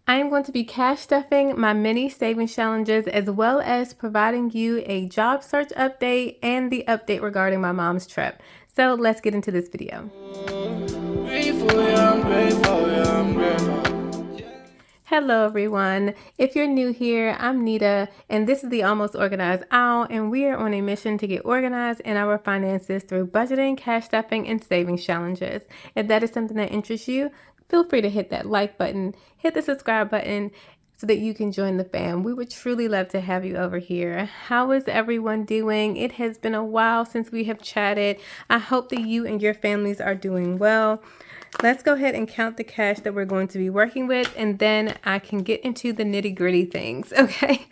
I am going to be cash stuffing my mini savings challenges as well as providing you a job search update and the update regarding my mom's trip. So let's get into this video. Hello everyone. If you're new here, I'm Nita and this is the Almost Organized Owl, and we are on a mission to get organized in our finances through budgeting, cash stuffing, and savings challenges. If that is something that interests you, feel free to hit that like button, hit the subscribe button so that you can join the fam. We would truly love to have you over here. How is everyone doing? It has been a while since we have chatted. I hope that you and your families are doing well. Let's go ahead and count the cash that we're going to be working with, and then I can get into the nitty gritty things, okay?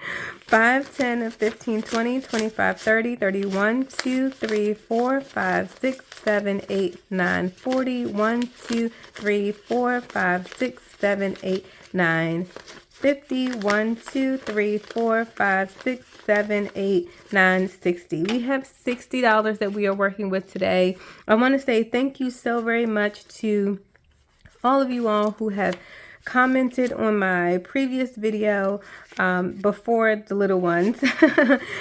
5, 10, 15, 20, 25, 30, 31, 2, 3, 4, 5, 6, 7, 8, 9, 40, 1, 2, 3, 4, 5, 6, 7, 8, 9, 50, 1, 2, 3, 4, 5, 6, 7, 8, 9, 60. We have $60 that we are working with today. I want to say thank you so very much to all of you all who have commented on my previous video before the little ones,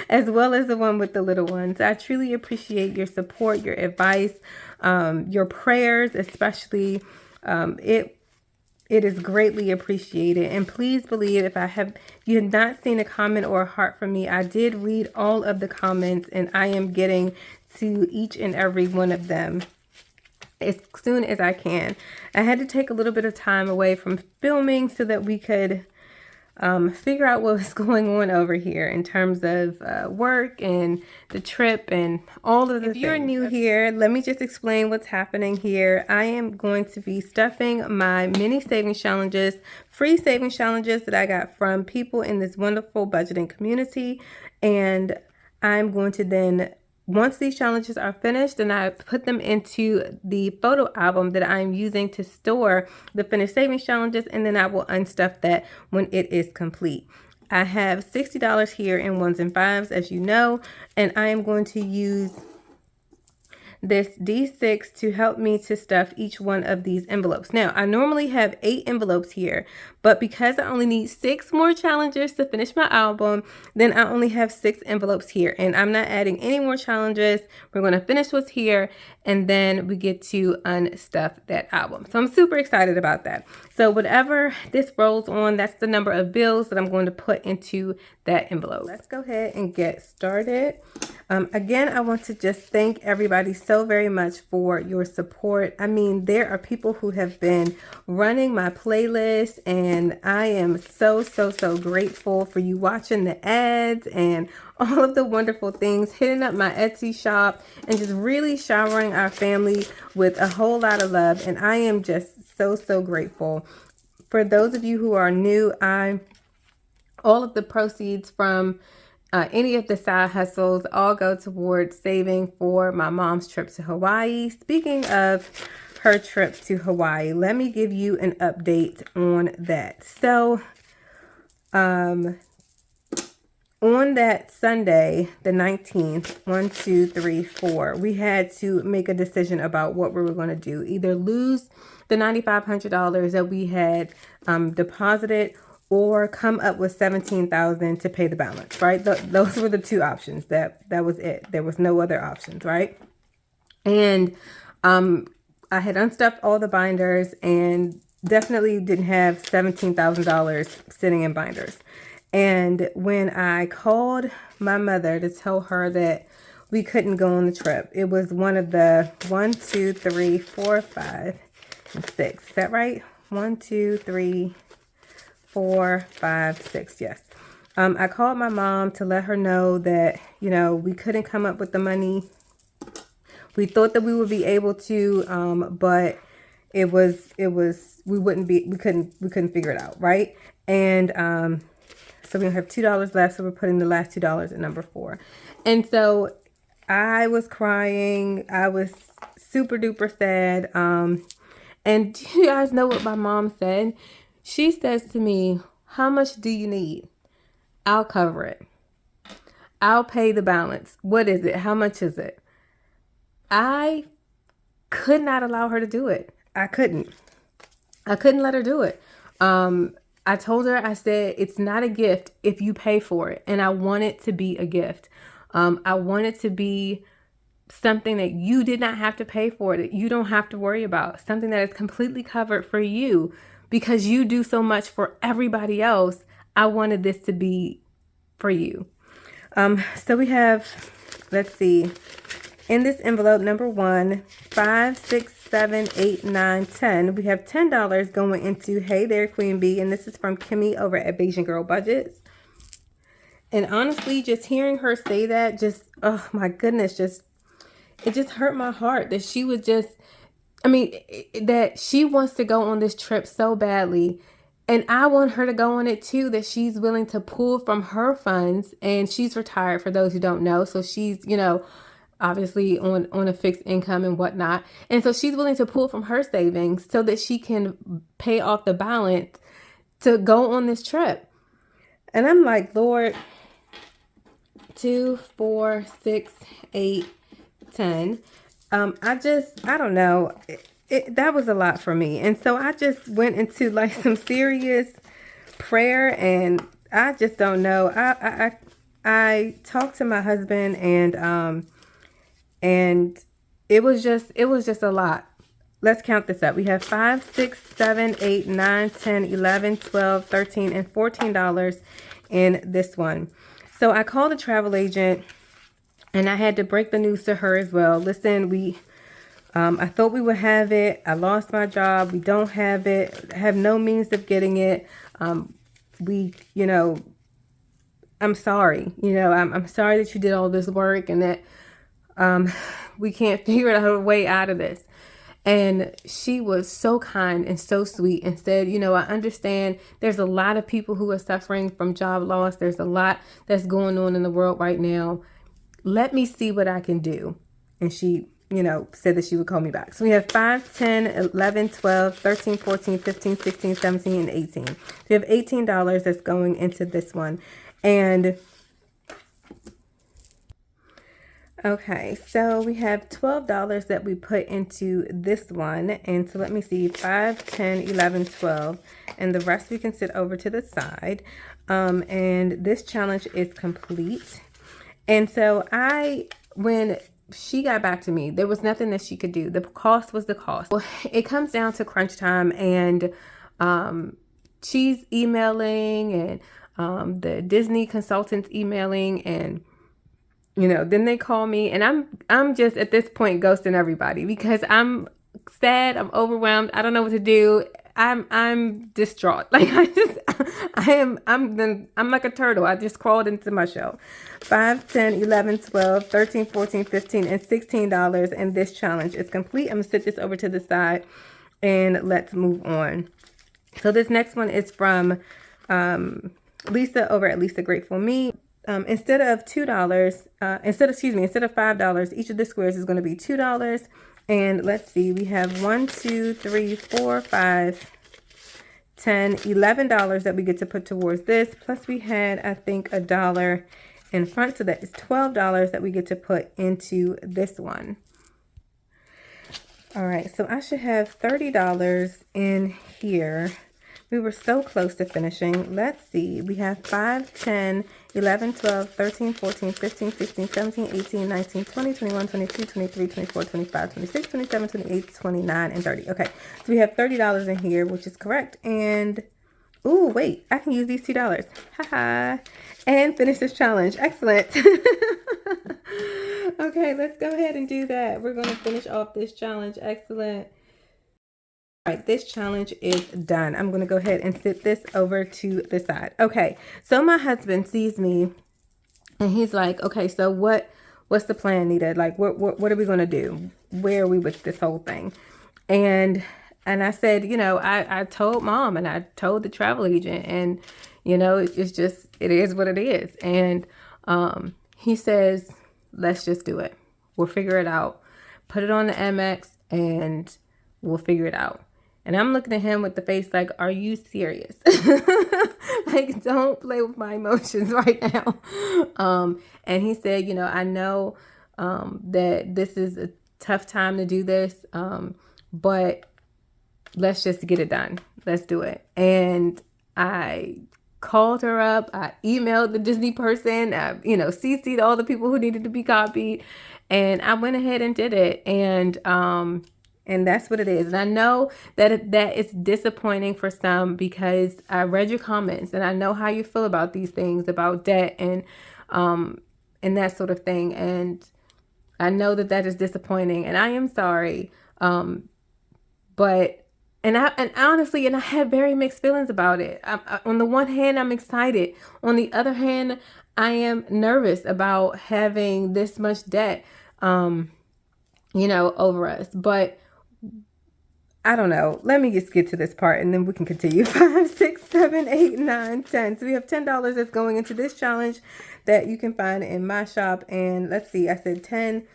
as well as the one with the little ones. I truly appreciate your support, your advice, your prayers, especially. It is greatly appreciated. And please believe, if you have not seen a comment or a heart from me, I did read all of the comments and I am getting to each and every one of them as soon as I can. I had to take a little bit of time away from filming so that we could figure out what was going on over here in terms of work and the trip and all of the things. If you're new here, let me just explain what's happening here. I am going to be stuffing my mini savings challenges, free savings challenges that I got from people in this wonderful budgeting community. And I'm going to then, once these challenges are finished, then I put them into the photo album that I'm using to store the finished savings challenges, and then I will unstuff that when it is complete. I have $60 here in ones and fives, as you know, and I am going to use this D6 to help me to stuff each one of these envelopes. Now, I normally have 8 envelopes here, but because I only need 6 more challenges to finish my album, then I only have 6 envelopes here, and I'm not adding any more challenges. We're going to finish what's here, and then we get to unstuff that album. So I'm super excited about that. So whatever this rolls on, that's the number of bills that I'm going to put into that envelope. Let's go ahead and get started. Again, I want to just thank everybody so very much for your support. I mean, there are people who have been running my playlist, and I am so grateful for you watching the ads and all of the wonderful things, hitting up my Etsy shop, and just really showering our family with a whole lot of love. And I am just so grateful. For those of you who are new, all of the proceeds from any of the side hustles all go towards saving for my mom's trip to Hawaii. Speaking of her trip to Hawaii, let me give you an update on that. So, on that Sunday, the 19th, 1, 2, 3, 4, we had to make a decision about what we were going to do. Either lose the $9,500 that we had deposited, or come up with $17,000 to pay the balance, right? Those were the two options. That was it. There was no other options, right? And I had unstuffed all the binders and definitely didn't have $17,000 sitting in binders. And when I called my mother to tell her that we couldn't go on the trip, it was one of the 1, 2, 3, 4, 5, and 6. Is that right? 1, 2, 3, 4, 5, 6. Yes. I called my mom to let her know that, we couldn't come up with the money. We thought that we would be able to, but we couldn't figure it out. Right. And, so we have $2 left. So we're putting the last $2 at number 4. And so I was crying. I was super duper sad. And do you guys know what my mom said? She says to me, "How much do you need? I'll cover it. I'll pay the balance. What is it? How much is it?" I could not allow her to do it. I couldn't let her do it. I told her, I said, it's not a gift if you pay for it. And I want it to be a gift. I want it to be something that you did not have to pay for, that you don't have to worry about, something that is completely covered for you because you do so much for everybody else. I wanted this to be for you. So we have, let's see, in this envelope, number 1, 5, 6, 7, 8, 9, 10. We have $10 going into Hey There Queen Bee, and this is from Kimmy over at Beijing Girl Budgets. And honestly, just hearing her say that, just, oh my goodness, it just hurt my heart that she would just, that she wants to go on this trip so badly. And I want her to go on it too, that she's willing to pull from her funds. And she's retired, for those who don't know. So she's, obviously on a fixed income and whatnot. And so she's willing to pull from her savings so that she can pay off the balance to go on this trip. And I'm like, Lord, 2, 4, 6, 8, 10. I don't know. That was a lot for me. And so I just went into like some serious prayer, and I just don't know. I talked to my husband, and it was just a lot. Let's count this up. We have 5, 6, 7, 8, 9, 10, 11, 12, 13, and $14 in this one. So I called a travel agent, and I had to break the news to her as well. Listen, I thought we would have it. I lost my job. We don't have it. I have no means of getting it. I'm sorry. I'm sorry that you did all this work and that we can't figure out a way out of this. And she was so kind and so sweet and said, I understand there's a lot of people who are suffering from job loss. There's a lot that's going on in the world right now. Let me see what I can do. And she, said that she would call me back. So we have 5, 10, 11, 12, 13, 14, 15, 16, 17, and 18. So we have $18 that's going into this one. And okay, so we have $12 that we put into this one. And so let me see, 5, 10, 11, 12. And the rest we can sit over to the side. And this challenge is complete. And so when she got back to me, there was nothing that she could do. The cost was the cost. Well, it comes down to crunch time, and she's emailing, and the Disney consultant's emailing, and then they call me, and I'm just at this point ghosting everybody because I'm sad, I'm overwhelmed, I don't know what to do. I'm distraught. Like I'm like a turtle. I just crawled into my shell. 5, 10, 11, 12, 13, 14, 15, and $16. And this challenge is complete. I'm gonna sit this over to the side and let's move on. So this next one is from Lisa over at Lisa Grateful Me. Instead of $2, instead of $5, each of the squares is going to be $2. And let's see, we have 1, 2, 3, 4, 5, 10, $11 that we get to put towards this. Plus we had, I think, $1 in front. So that is $12 that we get to put into this one. All right, so I should have $30 in here. We were so close to finishing. Let's see. We have 5, 10, 11, 12, 13, 14, 15, 16, 17, 18, 19, 20, 21, 22, 23, 24, 25, 26, 27, 28, 29, and 30. Okay, so we have $30 in here, which is correct. And, ooh, wait, I can use these $2. Haha. And finish this challenge. Excellent. Okay, let's go ahead and do that. We're going to finish off this challenge. Excellent. All right, this challenge is done. I'm going to go ahead and sit this over to the side. Okay, so my husband sees me and he's like, okay, so what's the plan, Nita? Like, what are we going to do? Where are we with this whole thing? And I said, I told Mom and I told the travel agent, and, it's just, it is what it is. And he says, let's just do it. We'll figure it out. Put it on the MX and we'll figure it out. And I'm looking at him with the face like, are you serious? Like, don't play with my emotions right now. And he said, I know that this is a tough time to do this, but let's just get it done. Let's do it. And I called her up. I emailed the Disney person. I, CC'd all the people who needed to be copied, and I went ahead and did it. And that's what it is. And I know that it's disappointing for some, because I read your comments and I know how you feel about these things, about debt and that sort of thing. And I know that is disappointing, and I am sorry. But and honestly, I had very mixed feelings about it. On the one hand, I'm excited. On the other hand, I am nervous about having this much debt, over us. But I don't know. Let me just get to this part and then we can continue. 5, 6, 7, 8, 9, 10. So we have $10 that's going into this challenge that you can find in my shop. And let's see, I said 10.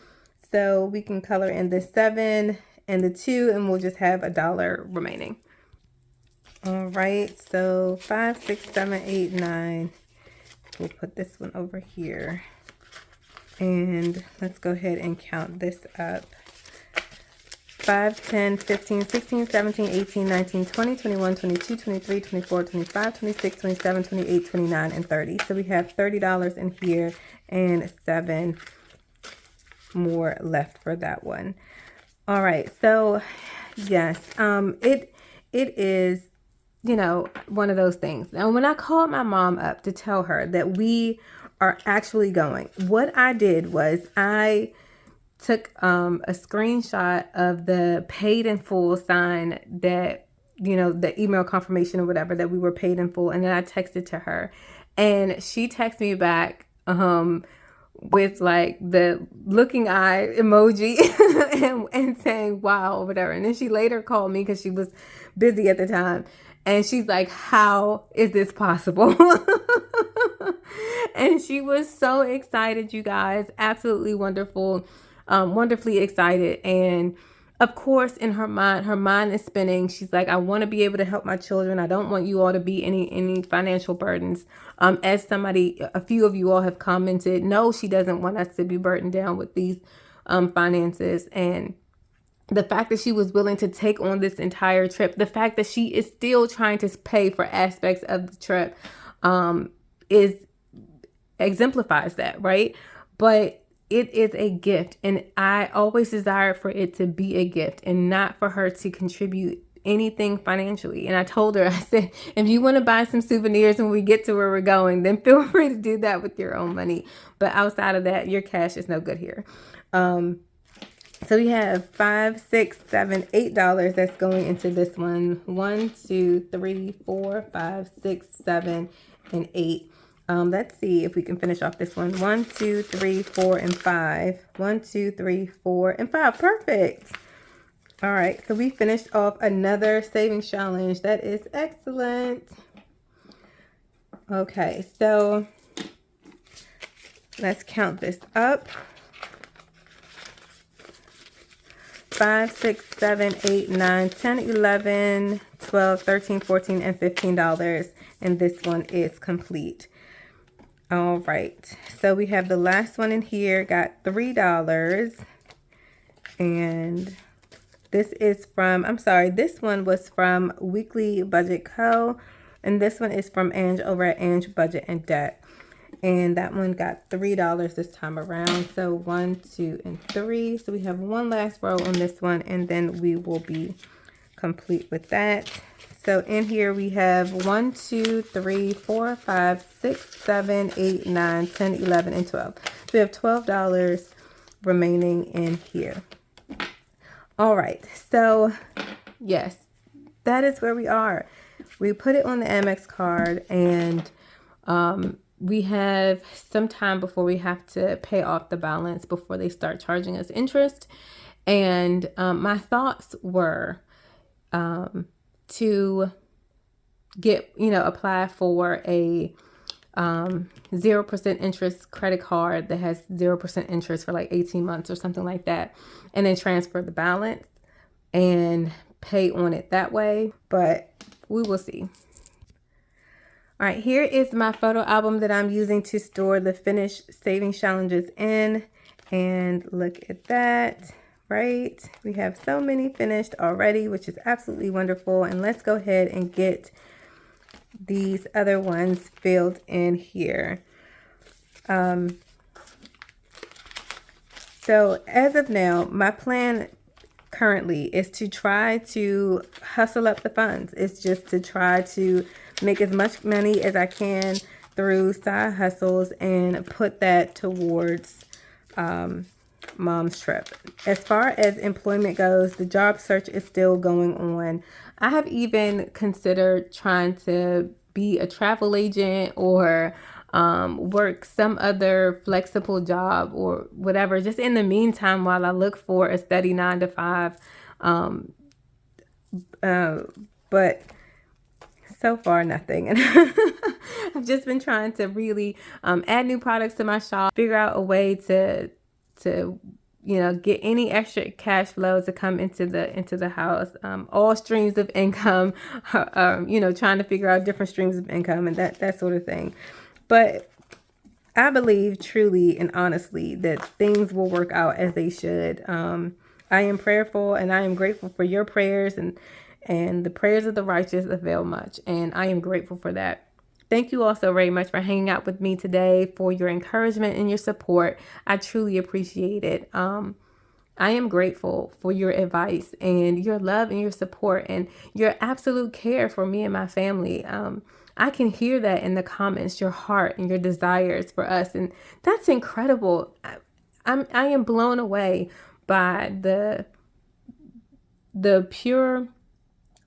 So we can color in the 7 and the 2, and we'll just have $1 remaining. All right, so 5, 6, 7, 8, 9. We'll put this one over here. And let's go ahead and count this up. 5, 10, 15, 16, 17, 18, 19, 20, 21, 22, 23, 24, 25, 26, 27, 28, 29, and 30. So we have $30 in here and 7 more left for that one. All right, so yes, it is, one of those things. Now, when I called my mom up to tell her that we are actually going, what I did was I took a screenshot of the paid in full sign that, the email confirmation or whatever, that we were paid in full. And then I texted to her, and she texted me back with like the looking eye emoji and saying, wow, or whatever. And then she later called me because she was busy at the time. And she's like, how is this possible? And she was so excited, you guys. Absolutely wonderful. Wonderfully excited. And of course, in her mind is spinning. She's like, I want to be able to help my children. I don't want you all to be any financial burdens. As a few of you all have commented, no, she doesn't want us to be burdened down with these finances. And the fact that she was willing to take on this entire trip, the fact that she is still trying to pay for aspects of the trip, exemplifies that, right? But it is a gift, and I always desired for it to be a gift and not for her to contribute anything financially. And I told her, I said, if you want to buy some souvenirs when we get to where we're going, then feel free to do that with your own money. But outside of that, your cash is no good here. So we have $5, $6, $7, $8 that's going into this one. 1, 2, 3, 4, 5, 6, 7, and 8. Let's see if we can finish off this one. 1, 2, 3, 4, and 5. 1, 2, 3, 4, and 5. Perfect. All right, so we finished off another savings challenge. That is excellent. Okay, so let's count this up. 5, 6, 7, 8, 9, 10, 11, 12, 13, 14, and $15. And this one is complete. All right, so we have the last one in here, got $3. And this is from, this one was from Weekly Budget Co. And this one is from Ange over at Ange Budget and Debt. And that one got $3 this time around. So 1, 2, and 3. So we have one last row on this one, and then we will be complete with that. So in here we have 1, 2, 3, 4, 5, 6, 7, 8, 9, 10, 11, and 12. So we have $12 remaining in here. All right. So yes, that is where we are. We put it on the Amex card, and we have some time before we have to pay off the balance before they start charging us interest. And my thoughts were to get, apply for a 0% interest credit card that has 0% interest for like 18 months or something like that, and then transfer the balance and pay on it that way. But we will see. All right, here is my photo album that I'm using to store the finished savings challenges in. And look at that, right? We have so many finished already, which is absolutely wonderful. And let's go ahead and get these other ones filled in here. So as of now, my plan currently is to try to hustle up the funds. It's just to try to make as much money as I can through side hustles and put that towards mom's trip. As far as employment goes, the job search is still going on. I have even considered trying to be a travel agent or work some other flexible job or whatever, just in the meantime while I look for a steady 9 to 5. But so far, nothing. And I've just been trying to really add new products to my shop, figure out a way to get any extra cash flow to come into the house. All streams of income, trying to figure out different streams of income and that sort of thing. But I believe truly and honestly that things will work out as they should. I am prayerful and I am grateful for your prayers, and the prayers of the righteous avail much. And I am grateful for that. Thank you all so very much for hanging out with me today, for your encouragement and your support. I truly appreciate it. I am grateful for your advice and your love and your support and your absolute care for me and my family. I can hear that in the comments, your heart and your desires for us. And that's incredible. I am blown away by the pure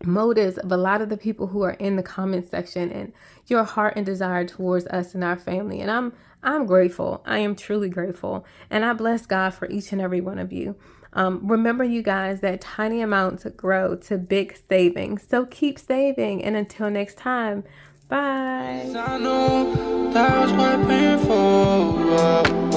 motives of a lot of the people who are in the comment section and your heart and desire towards us and our family. And I'm grateful. I am truly grateful. And I bless God for each and every one of you. Remember, you guys, that tiny amounts grow to big savings. So keep saving. And until next time, bye. I know that was quite painful.